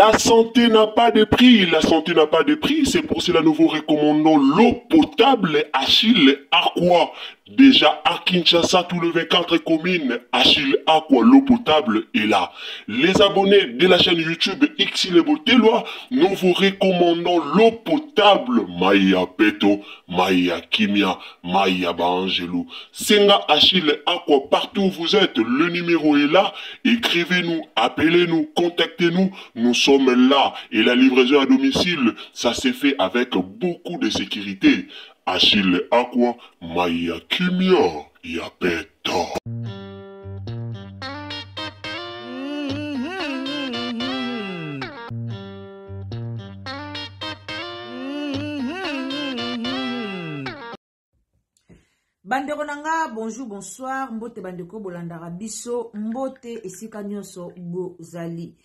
La santé n'a pas de prix, la santé n'a pas de prix, c'est pour cela nous vous recommandons l'eau potable Achille Aqua. Déjà à Kinshasa, tous les 24 communes, Achille Aqua, l'eau potable est là. Les abonnés de la chaîne YouTube Xile Botelwa, nous vous recommandons l'eau potable Maya Peto, Maya Kimia, Maya Bangelou. Senga Achille Aqua, partout où vous êtes, le numéro est là. Écrivez-nous, appelez-nous, contactez-nous, nous sommes là. Et la livraison à domicile, ça s'est fait avec beaucoup de sécurité. Achille Aqua, Maya Kimia, Yapeto. Bandeko nanga, bonjour, bonsoir, mbote bandeko bolandara biso, mbote esika nyonso bozali.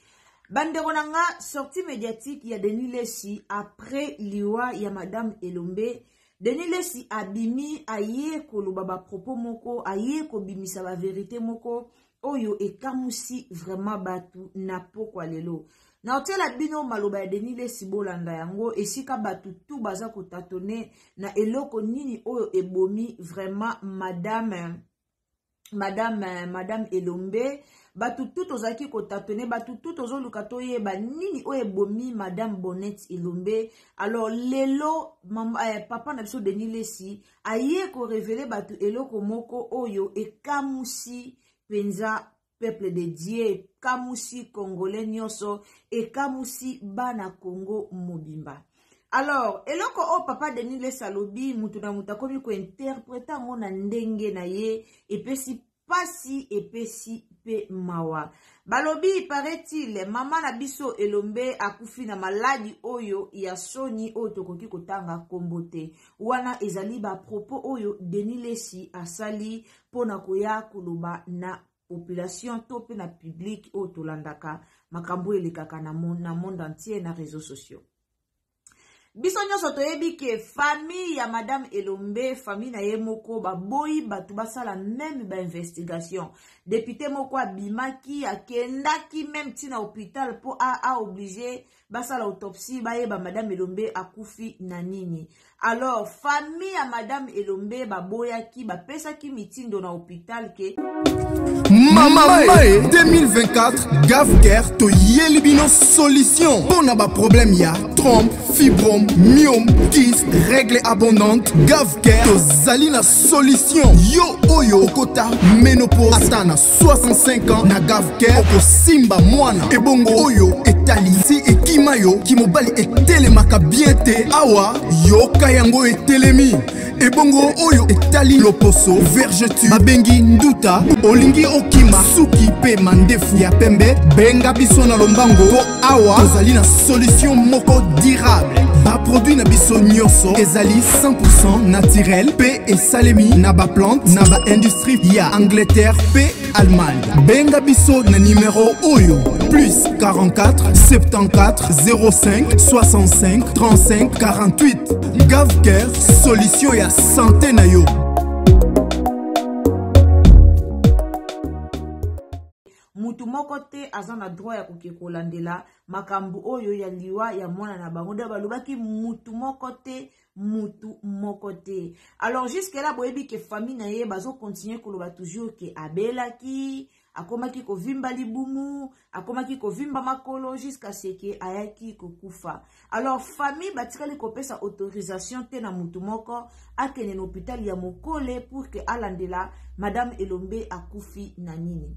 Bandeko nanga, sortie médiatique ya Denis Lessi après liwa ya Madame Elombe. Denis Lessi abimi aye koloba ba propos moko, aye ko bimisa ba vérité moko, oyo ekamusi vraiment batu na pokwa lelo. Na otela bino maloba ya Denis Lessi bolanda yango, esika batu tout baza kotatone na eloko nini oyo ebomi vraiment Madame Elombe. Batu tout ozaki kotatone, batu tout ozoluka toyeba nini oyo ebomi Madame Bonnet Elombe. Alors lelo papa na biso Denis Lessi aye ko révéler batu eloko moko oyo ekamusi penza peuple de Dieu, kamusi congolais nyonso et kamusi bana Congo mobimba. Alors eloko o papa Denis Lessi alobi mutu na mutu akomi ko interpréter ngo na ndenge na ye epesi pasi epesi pe mawa. Balobi paraît-il mama na biso Elombe akufi na maladi oyo ya soni oyo tokoki kotanga kombote. Wana ezali ba propos oyo Denis Lessi asali pona koya koloba na population tope na public oyo tolandaka makambo elekaka na monde entier na réseaux sociaux. Biso nyonso toyebi ke famille ya Madame Elombe, famille na ye moko baboyi batu basala même ba investigation. Député moko abimaki akendaki même tina hôpital po a obligé basala autopsie bayeba Madame Elombe akufi na nini. Alors famille ya Madame Elombe baboyaki bapesaki mitindo na hôpital ke Mama 2024 Gavker to yelibino solution. Pour na ba problème ya trompe, fibrome, myome, kyste, règle abondante. Gavker to zali na solution. Yo oyo kota ménopause atana 65 ans na Gavker oko simba mwana. Ebongo oyo etali si ekima yo kimobali etelemaka bien te awa yo kayango etelemi. Ebongo oyo etali loposo vergetu babengi nduta olingi okima suki pe mandefu ya pembe benga biso na lombango po awa tozali na solution moko durable. Ba produit na biso nyonso ezali 100% naturel pe esalemi na ba plante na ba industrie ya Angleterre pe Allemagne. Benga biso na numéro oyo plus 44 74 05 65 35 48. Gavker solution ya santé na yo. Mutu moko te aza na droit ya koke kolandela makambu oyo ya liwa ya mwana na bango de balobaki mutu moko te. Alors jusque là boyebi ke famille na ye bazo continuer koloba toujours ke abelaki akomaki kovimba libumu akomaki kovimba makolo jusqu'à ce que ayaki kokufa. Alors famille batikali kopesa autorisation te na mutu moko akene na hôpital ya Mokole pour que alandela Madame Elombe akufi na nini.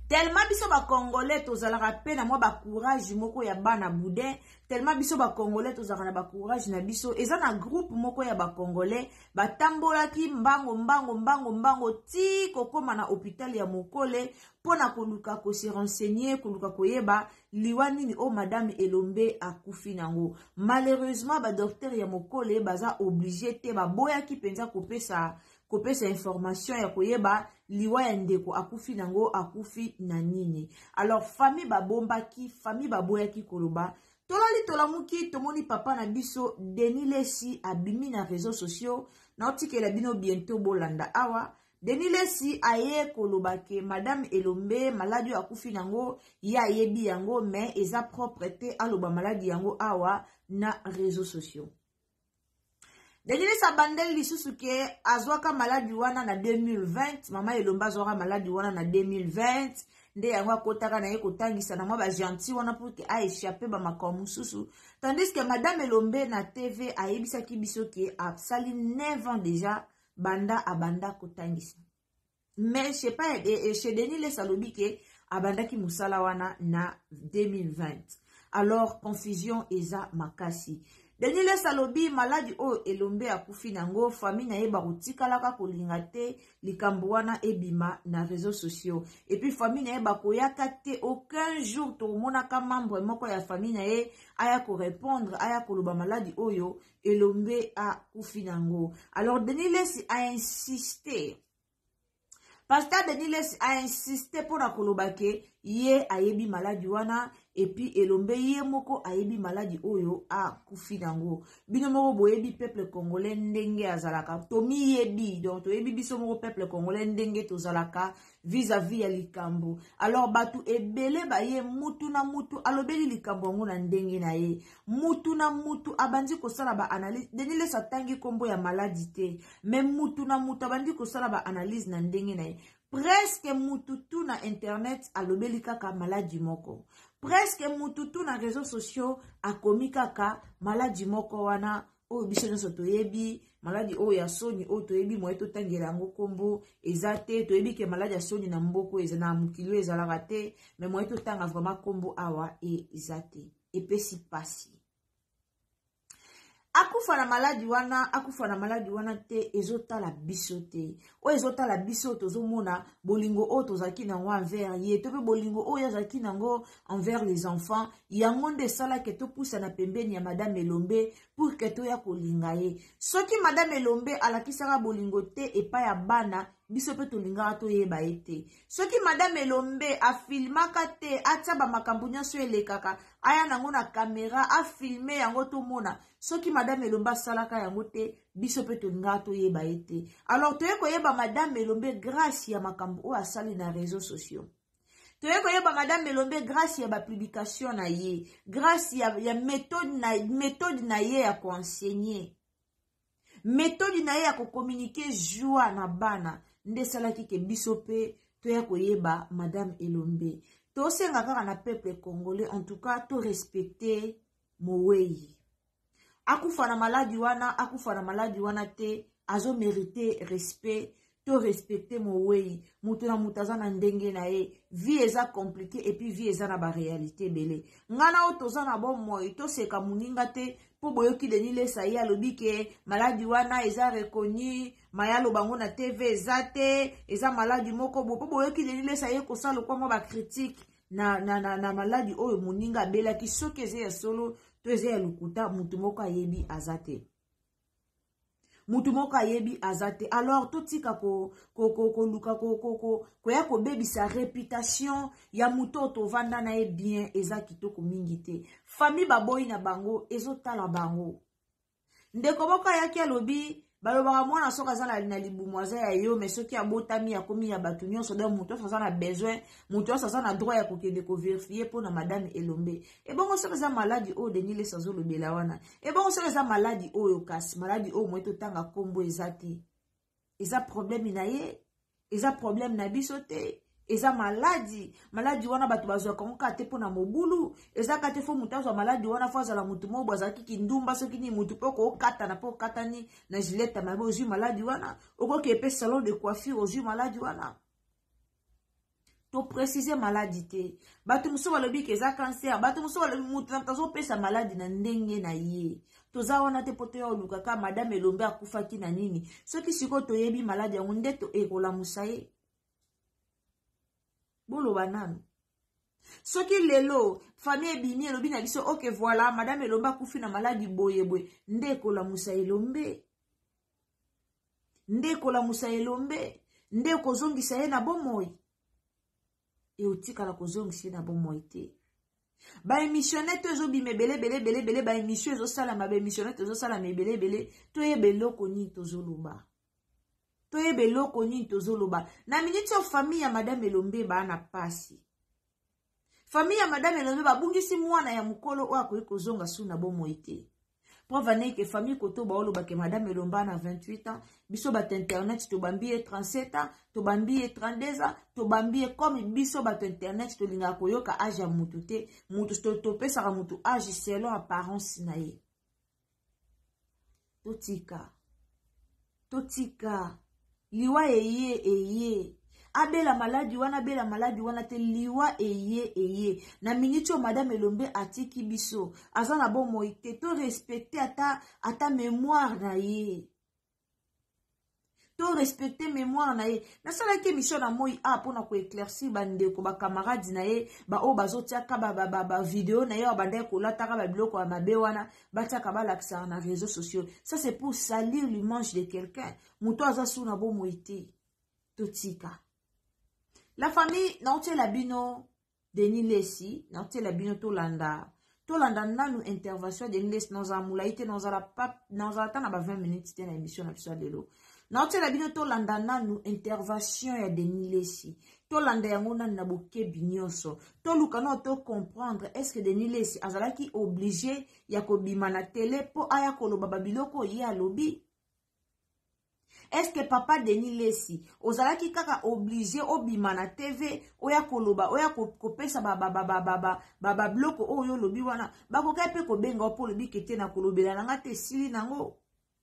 Tellement biso ba congolais tozalaka pe na mwa ba courage moko ya bana boudin, tellement biso ba congolais tozalaka na ba courage na biso eza na groupe moko ya ba congolais batambolaki mbango ti kokoma na hôpital ya Mokole pona koluka ko se renseigner koluka koyeba liwa nini o Madame Elombe akufi nango. Malheureusement ba docteur ya Mokole baza obligé te baboyaki penza kopesa information ya koyeba liwa ya ndeko akufi nango akufi na nini. Alors famille babombaki, famille baboyaki koloba tolali tolamuki tomoni papa na biso Denis Lessi abimi na réseaux sociaux na otikela bino bientôt bolanda awa Denis Lesi aye kolobake Madame Elombe maladi akufi nango ya yebi yango mais eza propreté aloba maladi yango awa na réseaux sociaux. Denis Lesi abandeli lisusu ke azwaka maladi wana na 2020, Mama Elombe azwaka maladi wana na 2020, nde yango akotaka na ye kotangisa na mwa ba gentil wana pour que a échappé ba makambo mususu, tandis que Madame Elombe na TV ayebisaki biso ke absali 9 ans déjà banda abanda kotangisa. Mais je sais pas, chez Denis Lesi alobi ke abandaki musala wana na 2020. Alors confusion eza makasi. Denis Lesi alobi maladi o Elombe akufi nango famille na ye bakotikalaka kolinga te likambo wana ebima na réseaux sociaux. Et puis famille na ye bakoyaka te aucun jour tomonaka membre moko ya famille na ye aya ko répondre aya koloba maladi oyo Elombe akufi nango. Alors Denis Lesi a insisté. Pasteur Denis Lesi a insisté pour la kolobake ye ayebi maladi wana et puis Elombe ye moko ayebi maladi oyo a kufi nango. Bino moko boyebi peuple congolais ndenge azalaka. Tomi yebi donc toyebi biso moko peuple congolais ndenge tozalaka vis-à-vis ya likambo. Alors batu ebele ba ye mutu na mutu alobeli likambo ngo na ndenge na ye. Mutu na mutu abandi kosala ba analyse. Denis Lesi atangi kombo ya maladi te. Même mutu na mutu abandi kosala ba analyse na ndenge na ye. Presque mututu na internet alobeli kaka maladi moko. Presque mututu na réseaux sociaux akomi kaka maladi moko wana o biso nyonso toyebi maladi o ya soni o toyebi moye totangela yango kombo ezate toyebi ke maladi ya soni na mboko eza na mukilo ezalaka te mais moye totanga vraiment kombo awa ezate epesi pasi. Akufa na maladi wana te ezotala biso te. O ezotala biso tozomona bolingo o tozaki nango envers ye to pe bolingo o yazaki nango envers les enfants yango nde sala ke to poussa na pembeni ya Madame Elombe pour que to ya kolinga ye. Soki Madame Elombe alakisaka bolingo te epa ya bana biso pe tolingaka toyeba ete. Soki Madame Elombe afilmaka te atia ba makambo nyonso elekaka aya nango na kamera afilme yango tomona. Soki Madame Elombe salaka yango te biso pe tolingaka toyeba ete. Alors toye koyeba Madame Elombe grâce ya makambo o asali na réseaux sociaux. Toye koyeba Madame Elombe grâce ya ba publication na ye, grâce ya méthode na ye ya koenseigner. Méthode na ye ya ko communiquer joie na bana. Nde salaki ke biso pe toya koyeba Madame Elombe. To senga kaka na peuple congolais en tout cas to respecter Mowei. Akufa na maladi wana te azo mériter respect. To respecter Mowei. Mutu na mutaza na ndenge na ye. Vie eza compliqué et puis vie eza na ba réalité belé. Ngana o toza na bon moi to seka muninga te po boyoki Denis Lesi alobi ke maladi wana eza reconnu mayalo bango na TV ezate eza maladi moko bo po boyoki Denis Lesi kosala kwa ba critique na maladi oyo muninga bela ki soki eze ya solo to eze ya lukuta mutu moko ayebi azate. Mutu moko ayebi azate. Alors totika luka ya ko bebi sa réputation ya muto to vanda na e bien eza kitoko mingi te. Famille baboyi na bango ezotala bango. Ndeko moko yaki alobi balobaka mwana soka zana na libumwaza ya yo mais soki abotami ya komi ya batu nyonso donc muto sa na besoin muto sa na droit ya kokende ko vérifier pour na Madame Elombe. Et bongo soka za maladi o Denis Lesi azolobela wana. Et bongo soka za maladi oyo kasi maladi o moito tanga kombo ezati. Eza problème na ye, eza problème na biso te. Eza maladi wana batu bazwa konka te pona mobulu eza kate fo mutazo maladi wana faza la mutu mo bwazaki kindumba soki ni mutu poko okata na poko kata ni na gilette mabe ozu maladi wana okoki epe salon de coiffure ozu maladi wana to préciser maladi te batu muso balobi ke eza cancer batu muso balobi mutu na tazo pesa maladi na ndenge na ye toza wana te poto ya oluka ka Madame Elombe akufaki na nini soki siko toyebi maladi yango nde to ekola musaye bolo banano. Soki lelo, famille ebimi elobi na biso, ok voilà, Madame Elombe akufi na maladi boyebwe. Ndeko la Musa Elombe. Ndeko la Musa Elombe. Ndeko zongisa ye na bomoi. E utika la kozongisa ye na bomoi te. Ba émissionné to zo bime bele ba émission zo sala ma ba émissionné to zo sala me bele to ye beloko ni to zo luba. toyeba eloko nini tozoloba. Na minute yo famille ya Madame Elombe bana pasi. Famille ya Madame Elombe babungisi mwana ya mukolo oyo akoki kozonga suna bomoi te. Preuve ane ke famille koto baoloba ke Madame Elombe na 28 ans, biso bat internet tobambi 37 ans, tobambi 32 ans, tobambi comme biso bat internet tolinga koyoka âge ya mutu te, mutu topesaka mutu âge selon apparence na ye. Totika. Liwa eye. Abela maladi wana te liwa eye. Na minute Madame Elombe atiki biso. Azana bon moite. To respecter ata mémoire na ye. To respecter mémoire na ye. Na sala ke mission na moi pona ko éclaircir bandeko ba camarades na ye ba o bazotiaka ba vidéo na ye ba bandeko kolataka ba biloko ya mabe wana batiaka ba laksa na réseaux sociaux. Ça c'est pour salir l'image de quelqu'un. Muto azasu na bon moite. Totika. La famille naote la bino Denis Lesi, naote la bino Tolanda nanu intervention de Denis Lesi dans amulaite dans la 20 minutes de l'émission na biso lelo. Naote la bino Tolanda nanu intervention ya Denis Lesi. Tolanda yango nanu na boke binyoso. Toluka no to comprendre est-ce que Denis Lesi azalaki obligé ya kobima na télé po aya koloba babiloko ye alobi. Est-ce que papa Denis Lesi ozalaki kaka obligé obima na TV oya koloba oya kopesa baba bloko oyo lobi wana bakoka pe ko benga po lobi kete na kolobela na ngate sili nango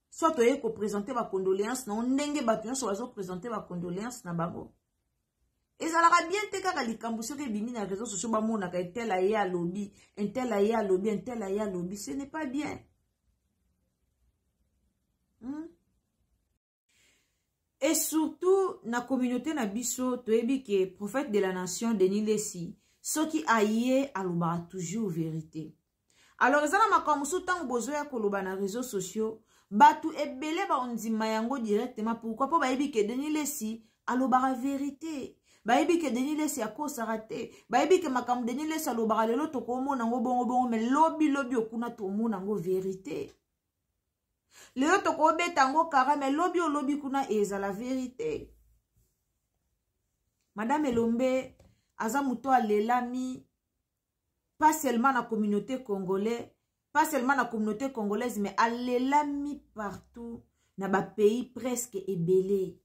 soit oye ko présenter ba condoléances na ndenge batu nyonso bazo présenter ba condoléances na bango ezalaka bien te kaka likambo soki bimi na réseaux sociaux ba mona ka tel ya lobi ce n'est pas bien. Et surtout, na communauté na biso, toyebi ke prophète de la nation, Denis Lesi, ce qui aïe aloba toujours vérité. Alors, ezala makamusu tango bozo ya koloba na réseaux sociaux, batu ebele ba ondima yango directement, pourquoi po bayebi ke Denis Lesi aloba vérité. Bayebi ke Denis Lesi akosaka te. Bayebi ke makamu Denis Lesi aloba lelo tokomo nango bongo, mais lobi okuna tomo nango vérité. Leo toko betango karame lobi kuna eza la vérité. Madame Elombe aza muto alelami pas seulement na communauté congolaise, mais alelami partout na ba pays presque ebele.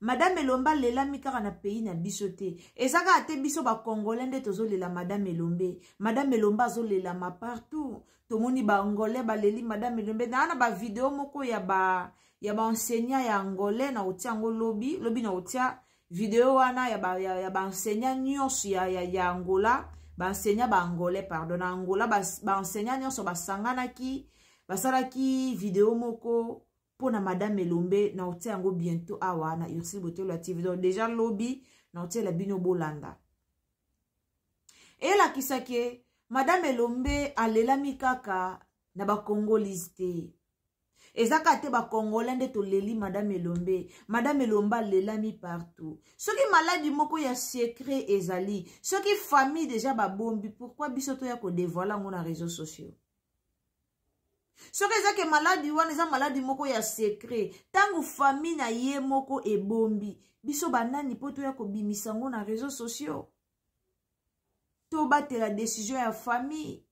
Madame Elombe alelami kaka na pays na bisote. Ezaka ate biso ba congolais nde tozolela Madame Elombe. Madame Elombe azolela ma partout. Tomoni ba angolais baleli Madame Elombe. Na ba vidéo moko ya ba enseignant ya angolais na otia ngo lobi na otia vidéo wana ya ba enseignant nyonso ya Angola, ba enseignant ba angolais pardon na Angola ba enseignant nyonso basanganaki basalaki vidéo moko na Madame Elombe na otia yango bientôt awa na Ursil Botelo la TV. Donc déjà lobby na otia la bino bolanda. Et la kisake Madame Elombe alelami kaka na ba congoliste. Ezaka te ba congolais nde to leli Madame Elombe. Madame Elombe alelami partout. Soki maladi moko ya secret ezali, soki famille déjà ba bombi, pourquoi biso to ya ko dévoiler ngo na réseaux sociaux? Soki ezake maladi wana eza maladi moko ya secret, tangu famille na ye moko ebombi, biso banani poto ya kobimisa ngo na réseaux sociaux. To battre la décision ya famille,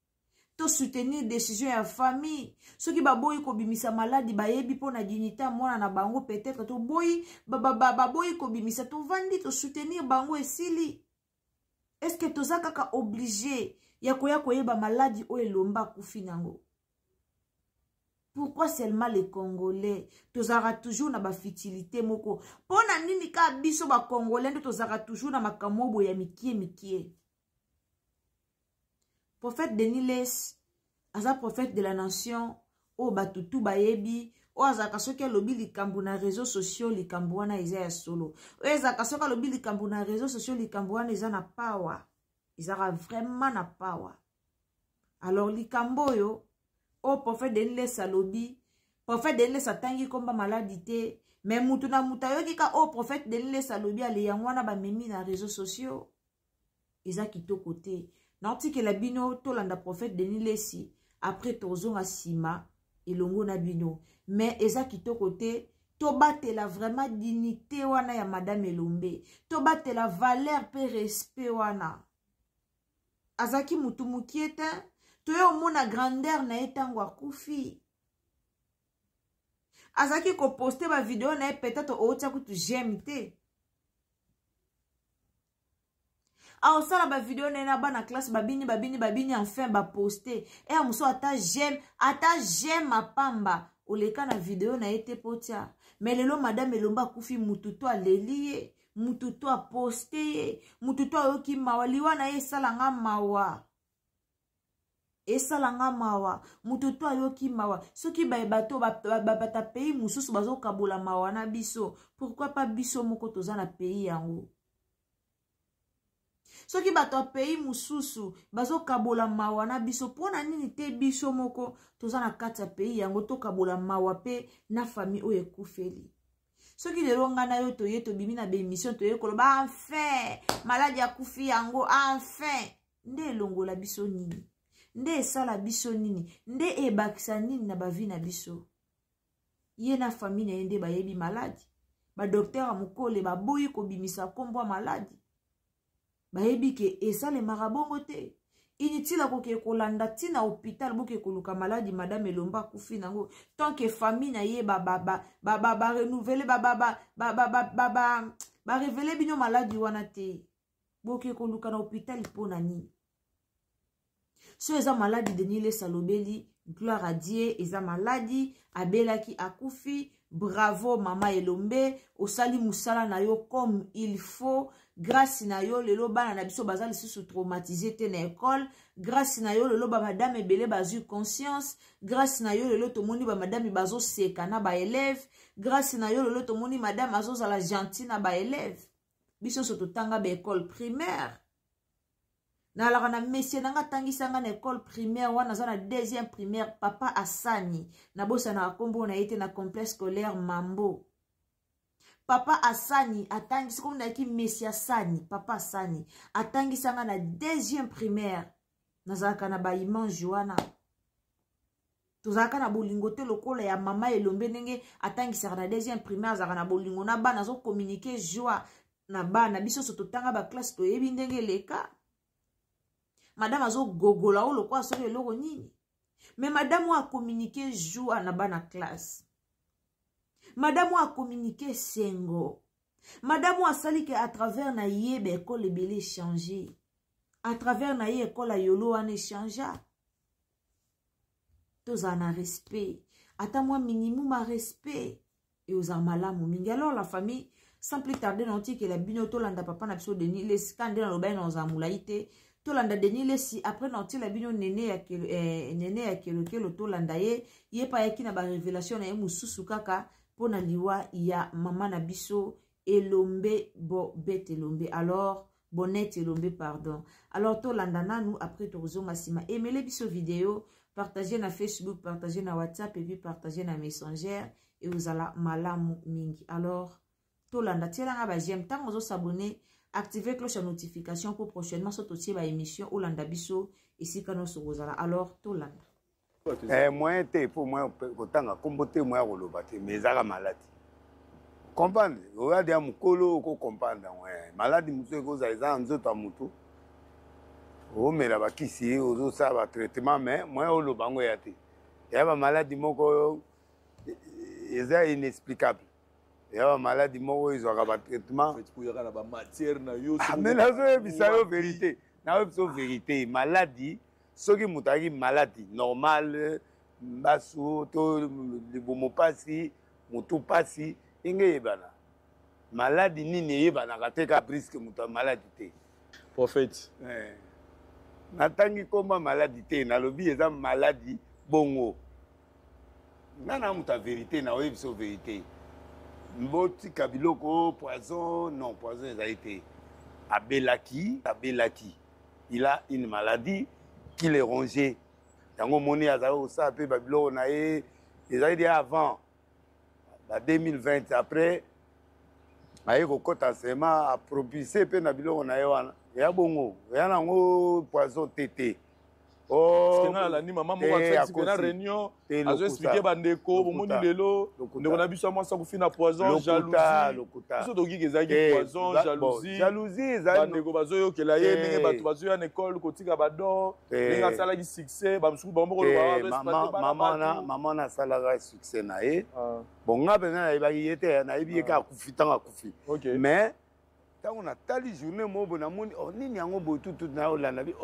to soutenir décision ya famille. Soki baboyi kobimisa maladi bayebi po na dignité mwana na bango peut-être to boyi baboyi kobimisa to vandi to soutenir bango esili. Est-ce que toza kaka obligé ya koyeba maladi o elomba kufinango? Pourquoi seulement les Congolais? Tozara toujours na ba futilité moko. Pona nini ka biso ba Congolais ndo tozara toujours na makamobo ya mikie. Prophète Denis Lesi, aza prophète de la nation, o batutu bayebi, o azaka soki lobi likambu na réseaux sociaux likambu wana eza ya solo. O azaka soki lobi likambu na réseaux sociaux likambu wana eza na power. Ezara vraiment na power. Alors likambo yo o prophète Denis Lesi alobi, prophète Denis Lesi atangi komba maladi te, mais mutu na mutayoki ka o prophète Denis Lesi alobi ale yangwana ba memi na réseaux sociaux. Eza kitoko te. Nanti ke la bino tolanda prophète Denis Lesi après tozonga sima elongo na bino, mais eza kitoko te tobatela vraiment dignité wana ya madame Elombe, tobatela valeur pe respect wana. Azaki mutu mukiete, toyo mona grandeur na etango akufi. Azaki ko poste ba video na peut-être otia kutu j'aime te. A osala ba video na bana classe babini enfin ba poster. Et amuso ata j'aime ma pamba. Oleka na video na ete potia. Mais lelo madame Elomba kufi mututo alelie, mututo a poster, mututo yoki mawaliwa na esalanga mawa. Esalanga mawa, mututo yoki mawa. Soki ba bato ba pays mususu bazo kabola mawa na biso. Pourquoi pas biso moko toza na pays yango? Soki bato pays mususu bazo kabola mawa na biso pona nini te biso moko toza na kati ya pays yango to kabola mawa pe na famille oyo ekufeli. Soki lelo ngana yo toye to bimi na be émission toye koloba enfin maladi akufi yango enfin nde longola biso nini? Nde esala biso nini? Nde ebakisa nini na bavi na biso? Ye na famille na yende bayebi maladi. Ba docteur amukole baboyi ko bimisa kombo maladi. Bayebi ke esale marabongo te. Inutile koke kolanda tina hôpital boke koluka maladi madame Elomba kufi nango. Tant que famille na ye renouveler révéler bino maladi wana te. Boke koluka na hôpital pona ni. So eza maladi Denile Salobeli, gloire à Dieu, eza maladi abelaki akufi. Bravo Mama Elombe, osali musala na yo comme il faut. Grâce na yo lelo bana na biso bazali sous traumatisé te na école. Grâce na yo lelo ba madame ebele bazu conscience. Grâce na yo lelo tomoni ba madame bazo seka na ba élève. Grâce na yo lelo tomoni madame azo za la gentille na ba élève. Biso soto tanga ba école primaire. Na la na monsieur nanga tangisanga na école primaire wana za na deuxième primaire papa Asani na bosa na kombo na ete na complexe scolaire Mambo. Papa Asani atangisi comme na ki monsieur Asani papa Asani atangisanga na deuxième primaire na zaka na ba image wana. Tozaka na bolingo te lokola ya Mama Elombe ndenge atangisaka na deuxième primaire zaka na bolingo na bana zo communiquer joie na bana biso soto tanga ba classe to yebi ndenge leka. Madame azo gogola o lokwa soki eloko nini. Mais madame a communiqué joie na bana classe. Madame a communiqué sengo. Madame a sali que à travers na ye be école ebele changer. À travers na ye école yolo ane changea. Toza na respect. Ata moi minimum à respect. Et aux amalamu mingi. Alors la famille, sans plus tarder, non que la binoto landa papa na biso deni les scandales na lobaye na ozamulaite. Tolanda Denile si après noti la bino nene ya kelo tolanda ye pa yaki na ba révélation na ye mususu kaka pona liwa ya mama na biso Elombe bo bete Elombe alors Bonnet Elombe pardon. Alors tolanda nanu après tozonga sima aimez biso vidéo, partagez na Facebook, partagez na WhatsApp et puis partagez na Messenger et vous allez malamu mingi. Alors tolanda tielanga ba j'aime tant ozo s'abonner. Activez cloche de notification pour prochainement sortir ma émission Olanda Biso ici quand nous serons là. Alors tout là. Moi t'es pour moi autant comboter moi rolobate mais ça maladie. Comprendre. Regarde mon colo ko comprendre ouais. Maladie monsieur ko za nzoto amutu. O mais là ba kisi ozo ça ba traitement mais moi olobango yate. Ya ba maladie moko eza inexplicable. Il y a une maladie, ils ont un traitement. Il y a une matière. Mais là, c'est une vérité. C'est une vérité. Maladie, ce qui est une maladie normale, l'homopathy, l'autopathie, il y a une maladie. Il y a une maladie. Prophète. Natangi comme maladie, il y a une maladie. Bongo. Il y a une vérité. Il y a une vérité. Mboti kabiloko poison non poison ça a été abelaki. Il a une maladie qui l'est rongé. Tango moni azao ça pe babilo na e ils a dit avant la 2020 après aye ko kota sema a propulsé pe na biloko na e wana ya bongo ya nango poison tété parce que ngala ni maman moko ataki que na réunion azo expliquer bandeko bomoni lelo ndeko na biso moi ça ko fina poison jalousie biso to ki ezaki poison jalousie bandeko bazo yokela ye ndenge bato bazo ya na école kotika bador ndenge asalaki succès bamsuku bango koloba maman na salaka succès na ye bon nga pena na yebaki ye te na yebi ye ka akufi ntango akufi mais ntango natali journée moko namoni nini yango boye tutu na olanda bi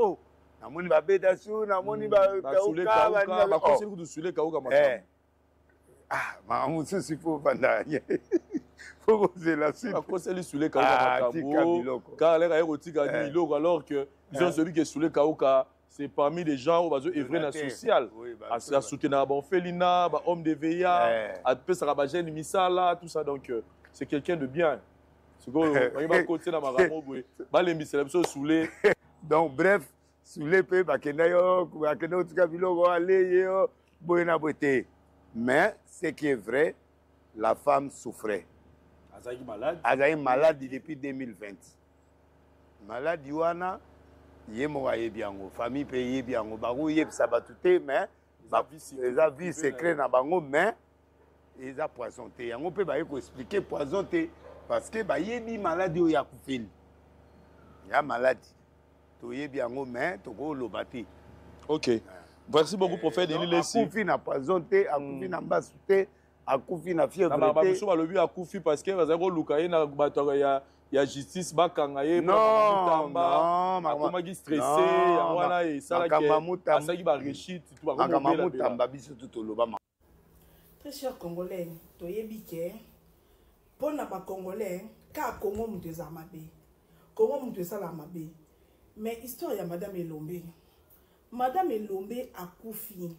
namoni babeta su namoni bakoseli kutusule kauka makambo mama mosusu ifo banda fo kozela bakoseli sule kauka makambo car leka ye kotika biloko alors que biso celui qui esule kauka c'est parmi les gens où bazo œuvrer na social à soutenir baorphelinat bahomme de veilla apesaka bajeune misala tout ça donc c'est quelqu'un de bien sikoyo bangi bakotie na makambo boye balembisela biso sule donc bref Soulé pe bakenda yo bakenda otika biloko aleye yo boye na bote. Mais ce qui est vrai, la femme souffrait. Azaki malade. Azaki malade depuis 2020. Malade wana ye mo yebi yango, famille pe yebi yango, bango yebi sabatute mais les avis secrets na bango mais ils a poisonté. Yango pe ba ko expliquer poisonté parce que ba yebi malade yo ya kufeli. Ya malade. Ok. Merci beaucoup, prophète Denis Lessi. Akufi na poisonté, akufi na mbasute, akufi na fièvre. Na babiso balobi akufi parce que bazako lukaye na bato ya justice bakanga ye non akomaki stressé wana et ça là que asaki ba rechite tout ba komobela biso tout loba. Très cher Congolais, toyebi ke pona ba Congolais ka Congo mutu za mabe. Congo mutu sala mabe. Mais histoire ya Madame Elombe. Madame Elombe a koufi.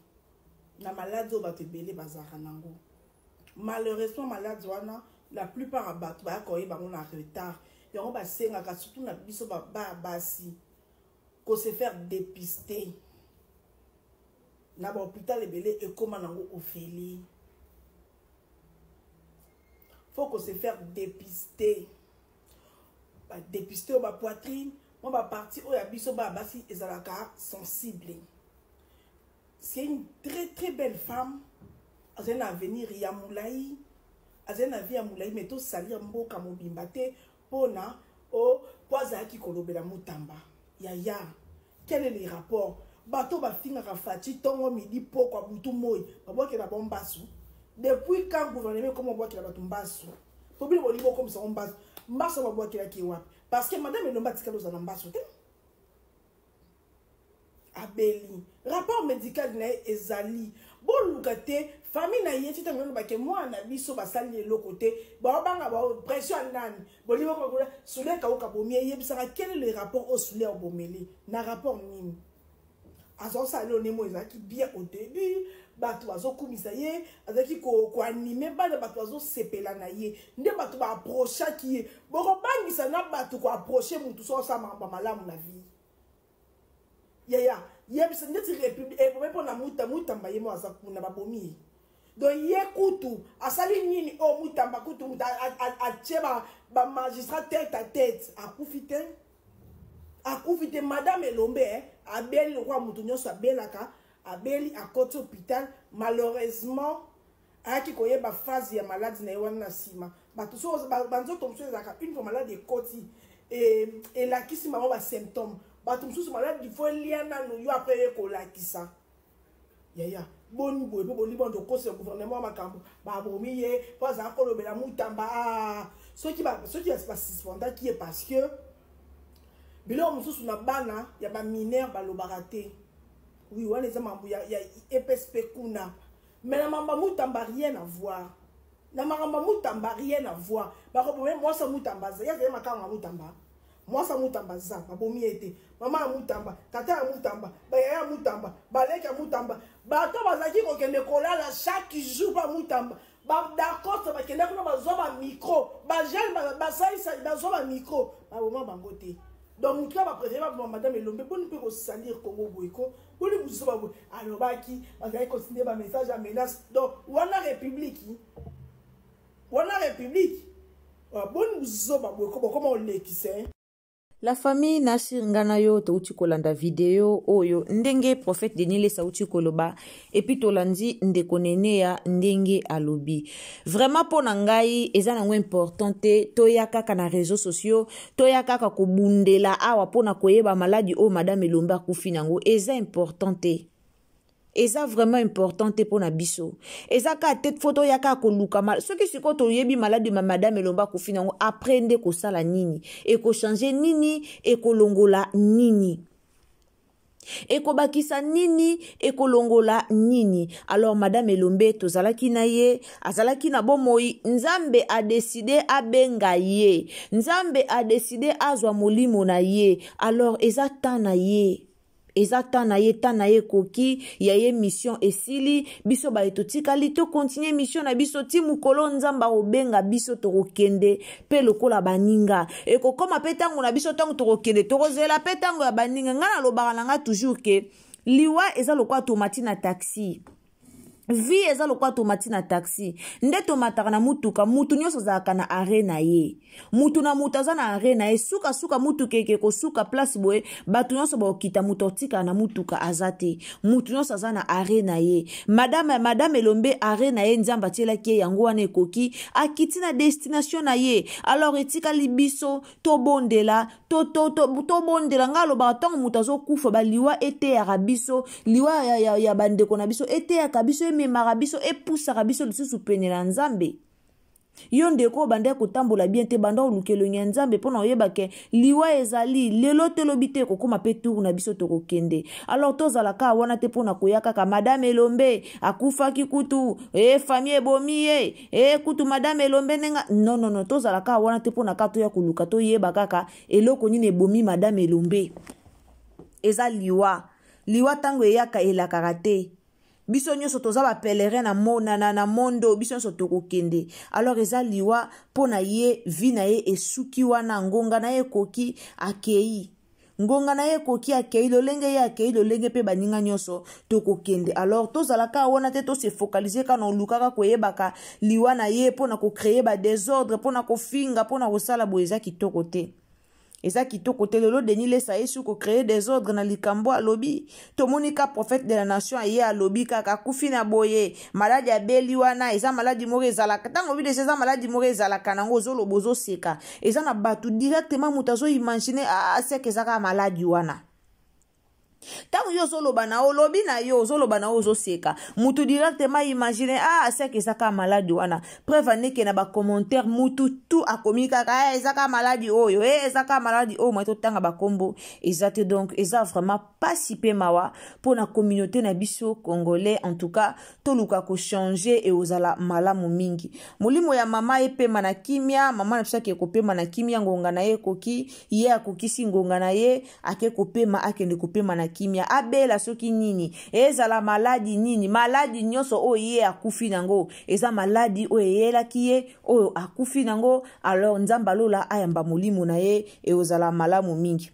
Na malade au bato belé bazara nango. Malheureusement malade wana la plupart bato ba koye bango na retard. Yango ba senga ka surtout na biso ba basi. Ko se faire dépister. Na ba hôpital belé e koma nango Ophélie. Faut qu'on se faire dépister. Ba dépister au ba poitrine. On va partir au yabiso basi ezalaka sensible. C'est une très très belle femme. Elle a un avenir ya moulaï. Elle a un avenir ya moulaï mais tout salir mboka mobimbate pona o poza ki kolobela mutamba. Ya. Quel est le rapport? Bato ba finga rafati tongo midi poko butu moy. Babo ke na bombasu. Depuis quand gouvernement comment boit que la batumbasu? Faut bien bolibo comme ça on base. Mbasa ba boit que la ki wapi? Parce que madame Elombe tikalo za nambaso te. Abeli. Rapport médical na ezali. Bon lukate famille na yeti tango ba ke moi na biso basali le côté. Ba banga ba pression nani. Bolibo ko soule ka oka bomie yebisaka quel est le rapport au soule au bomeli. Na rapport nini. Azo sali o nemo ezaki bien au début. Bato azo kumisa ye azaki ko animer bana bato azo sepela na ye nde bato ba approcher ki boko bangisa na bato ko approcher mutu so sa mamba malamu na vie ya yebisa ndeti république e po na mutamba ye mo aza kuna babomi donc ye kutu asali nini o mutamba kutu a cheba ba magistrat tête à tête akufite madame Elombe abeli le roi mutu nyoso abelaka abeli à côté hôpital malheureusement aki koye ba phase ya maladie na wana sima bato so banzo tomso ezaka une fois malade e koti et la kisi ma ba symptômes bato msusu malade il faut liana no yo après ko la kisa ya boni boye pe boli bondo ko se gouvernement makambo ba bomiye pas encore lobela mutamba ce qui est pas suspendant qui est parce que bilo msusu na bana ya ba mineur ba lobaraté. Oui, on les a mambo ya EPSP kuna. Mais la mamba mutamba rien à voir. La mamba mutamba rien à voir. Par contre, moi ça mutamba za. Ya ma kanga mutamba. Moi ça mutamba za. Ba bomi été. Maman mutamba, tata mutamba, ba ya mutamba, ba leka mutamba. Ba to bazaki ko kende kolala chaque jour ba mutamba. Ba d'accord ça ba kende kuna ba zo ba micro. Ba jeune ba ça ba zo ba micro. Ba moment bangote. Donc, tu vas préférer madame Elombe, bonne peut salir Congo Boyko, bonne vous savez, alors baki, on va continuer ma message à menace. Donc, on a république, bonne vous savez, comment on l'est qui sait. La famille Nasir Nganayo touti kolanda video oyo ndenge prophète Denis sauti koloba et puis tolandi ndekonene ya ndenge alobi. Vraiment pour nangai eza nango importante toyaka kana réseaux sociaux toyaka ka kobundela awa pona koyeba maladi o madame Elombe kufi nango eza importante. Eza vraiment importante pour na biso. Eza ka tête photo yaka koluka mal. Ce qui siko to yebi malade ma madame Elombe kufi nango apprendre ko sala nini et ko changer nini et ko longola nini. Et ko bakisa nini et ko longola nini. Alors madame Elombe tozalaki na ye, azalaki na bomoi, Nzambe a décidé abenga ye. Nzambe a décidé azwa molimo na ye. Alors eza tan na ye. Eza tana ye koki ya ye mission esili biso ba etotikali to continuer mission na biso ti mukolo nzamba obenga biso tokokende pe lokola baninga e ko koma petango na biso tango tokokende tokozela petango ya baninga ngana lobaka nanga toujours ke liwa eza lokwa tomati na taxi. Vie eza lokwa tomati na taxi. Nde tomataka na mutuka, mutu nyonso zalaka na arena ye. Mutu na mutu aza na arena ye. Suka mutu keke ko suka place boye. Batu nyonso baokita mutu otika na mutuka azate. Mutu nyonso aza na arena ye. Madame Elombe arena ye nzamba tiela kie yango wana ekoki. Akiti na destination na ye. Alors etika libiso to bondela. To bondela ngalo ba tango mutu azo kufa ba liwa ete ya rabiso. Liwa ya bandeko na biso ete ya kabiso marabiso e poussa rabiso lisusu pene na Nzambe. Yo ndeko bande kotambola bien te banda olukelo nya Nzambe pona oyeba ke liwa ezali lelo te lobite kokoma pe tour na biso tokokende. Alors tozala ka wana te pona koyaka ka madame Elombe akufa kikutu famille ebomi kutu madame Elombe nenga non tozala ka wana te pona ka to ya koluka to yeba kaka eloko nini ebomi madame Elombe. Eza liwa tango eyaka elaka te. Biso nyonso toza ba pèlerin na mondo biso nyonso tokokende. Alors eza liwa pona ye vi na ye esuki wana ngonga na ye koki akei. Ngonga na ye koki akei lolenge ye akei lolenge pe baninga nyonso tokokende. Alors tozalaka wana te to se focaliser kana olukaka koyebaka liwa na ye pona ko créer ba désordre pona ko finga pona ko sala boeza kitoko te. Eza kitoko te lelo Denis Lesa yesu ko créer des ordres na likambo alobi to monika prophète de la nation aye alobi kaka kufi na boye maladi ya beli wana eza maladi moko ezalaka tango bi eza maladi moko ezalaka nango zolo bozo seka eza na batu directement mutazo imaginer seke ezaka maladi wana. Tango yo zoloba na olobi na yo zoloba na ozo seka mutu directement imaginer seke ezaka maladi wana preuve neke na ba commentaire mutu tout akomika ka ezaka maladi oyo ezaka maladi o mo to tanga ba kombo ezate donc eza vraiment pas si pe mawa pour na communauté na biso congolais en tout cas to luka ko changer et ozala malamu mingi molimo ya mama epe mana kimia mama na pisaki kopema na kimia ngonga na ye koki ye akokisi ngonga na ye ake kopema akende kopema na kimia abela soki nini ezala maladi nini maladi nyoso o ye akufi nango eza maladi o yela kiye o akufi nango alors nzamba lola ayamba molimo na ye e ozala malamu mingi.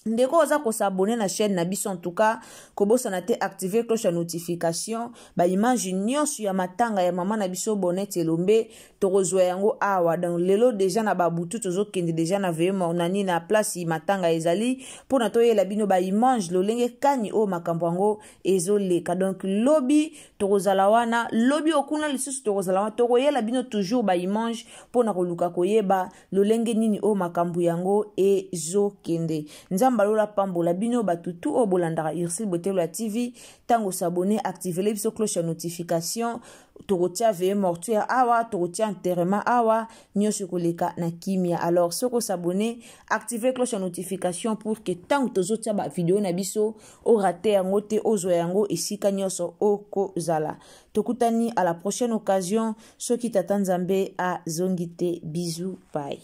Ndeko oza ko s'abonner na chaîne na biso en tout cas kobosa na te activer cloche ya notification ba image nyonso ya matanga ya mama na biso Bonnet Elombe tokozwa yango awa dans lelo déjà na babutu tozo kende déjà na veye monani na place matanga ezali pona to yela bino ba image lolenge kani o makambo yango ezoleka donc lobby tokozala wana lobby okuna lisusu tokozala wana tokoyela bino toujours ba image pona koluka koyeba lolenge nini o makambo yango ezokende. Balola pambola bino batutu o bolandaka Ursil Botelo TV tango s'abonner activer les cloche de notification tokotia veye mortuaire awa tokotia enterrement awa nyonso koleka na kimia. Alors soko s'abonner activer cloche de notification pour que tango tozotia ba vidéo na biso o rater yango te ozwa yango esika nyonso oko zala. Tokutani à la prochaine occasion soki tata Nzambe a zongite bisous bye.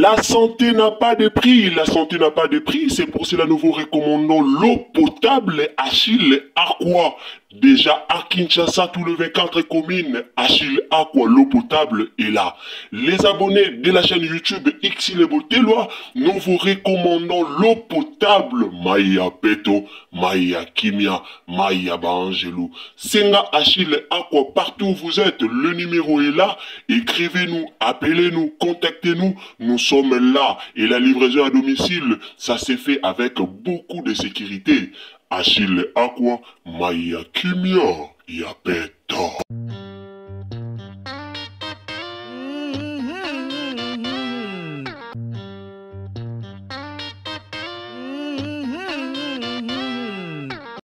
La santé n'a pas de prix, la santé n'a pas de prix, c'est pour cela nous vous recommandons l'eau potable Achille Aqua. Déjà à Kinshasa, tout le 24 communes, Achille Aqua, l'eau potable est là. Les abonnés de la chaîne YouTube Xile Botelwa, nous vous recommandons l'eau potable Maya Peto, Maya Kimia, Maya Bangelou. Senga Achille Aqua, partout où vous êtes, le numéro est là. Écrivez-nous, appelez-nous, contactez-nous, nous sommes là. Et la livraison à domicile, ça s'est fait avec beaucoup de sécurité. Achille Aqua, Maya Kimia, Yapeto.